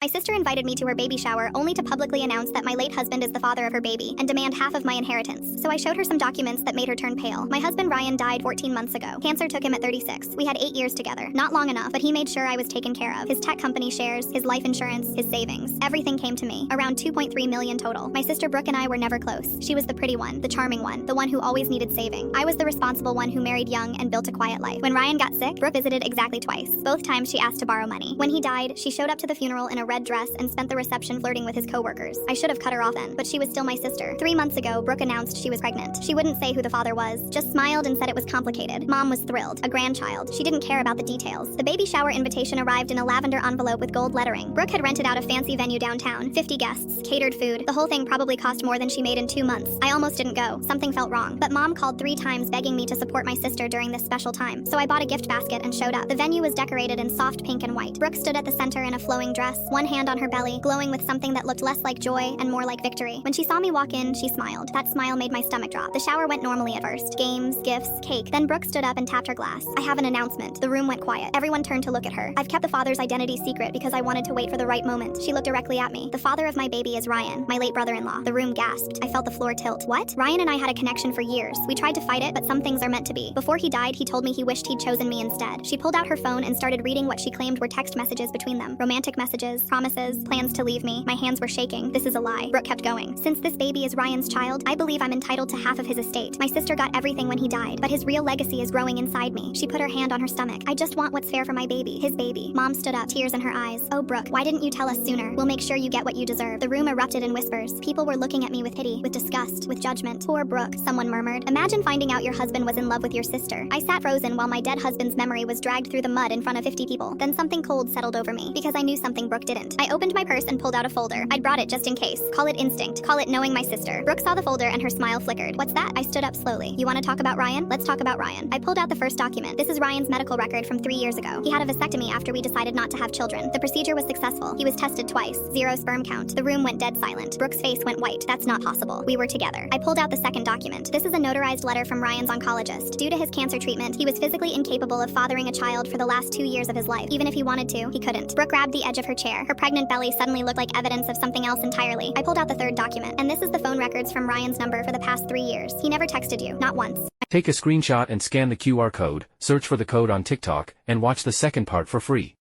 My sister invited me to her baby shower only to publicly announce that my late husband is the father of her baby and demand half of my inheritance. So I showed her some documents that made her turn pale. My husband Ryan died 14 months ago. Cancer took him at 36. We had 8 years together. Not long enough, but he made sure I was taken care of. His tech company shares, his life insurance, his savings. Everything came to me. Around 2.3 million total. My sister Brooke and I were never close. She was the pretty one, the charming one, the one who always needed saving. I was the responsible one who married young and built a quiet life. When Ryan got sick, Brooke visited exactly twice. Both times she asked to borrow money. When he died, she showed up to the funeral in a red dress and spent the reception flirting with his coworkers. I should have cut her off then, but she was still my sister. 3 months ago, Brooke announced she was pregnant. She wouldn't say who the father was, just smiled and said it was complicated. Mom was thrilled. A grandchild. She didn't care about the details. The baby shower invitation arrived in a lavender envelope with gold lettering. Brooke had rented out a fancy venue downtown, 50 guests, catered food. The whole thing probably cost more than she made in 2 months. I almost didn't go. Something felt wrong. But Mom called 3 times begging me to support my sister during this special time. So I bought a gift basket and showed up. The venue was decorated in soft pink and white. Brooke stood at the center in a flowing dress, one hand on her belly, glowing with something that looked less like joy and more like victory. When she saw me walk in, she smiled. That smile made my stomach drop. The shower went normally at first. Games, gifts, cake. Then Brooke stood up and tapped her glass. I have an announcement. The room went quiet. Everyone turned to look at her. I've kept the father's identity secret because I wanted to wait for the right moment. She looked directly at me. The father of my baby is Ryan, my late brother-in-law. The room gasped. I felt the floor tilt. What? Ryan and I had a connection for years. We tried to fight it, but some things are meant to be. Before he died, he told me he wished he'd chosen me instead. She pulled out her phone and started reading what she claimed were text messages between them. Romantic messages, promises, plans to leave me. My hands were shaking. This is a lie. Brooke kept going. Since this baby is Ryan's child, I believe I'm entitled to half of his estate. My sister got everything when he died, but his real legacy is growing inside me. She put her hand on her stomach. I just want what's fair for my baby, his baby. Mom stood up, tears in her eyes. Oh, Brooke, why didn't you tell us sooner? We'll make sure you get what you deserve. The room erupted in whispers. People were looking at me with pity, with disgust, with judgment. Poor Brooke, someone murmured. Imagine finding out your husband was in love with your sister. I sat frozen while my dead husband's memory was dragged through the mud in front of 50 people. Then something cold settled over me, because I knew something Brooke didn't. I opened my purse and pulled out a folder. I'd brought it just in case. Call it instinct. Call it knowing my sister. Brooke saw the folder and her smile flickered. What's that? I stood up slowly. You want to talk about Ryan? Let's talk about Ryan. I pulled out the first document. This is Ryan's medical record from 3 years ago. He had a vasectomy after we decided not to have children. The procedure was successful. He was tested twice. 0 sperm count. The room went dead silent. Brooke's face went white. That's not possible. We were together. I pulled out the second document. This is a notarized letter from Ryan's oncologist. Due to his cancer treatment, he was physically incapable of fathering a child for the last 2 years of his life. Even if he wanted to, he couldn't. Brooke grabbed the edge of her chair. Her pregnant belly suddenly looked like evidence of something else entirely. I pulled out the third document, and this is the phone records from Ryan's number for the past 3 years. He never texted you, not once. Take a screenshot and scan the QR code, search for the code on TikTok, and watch the second part for free.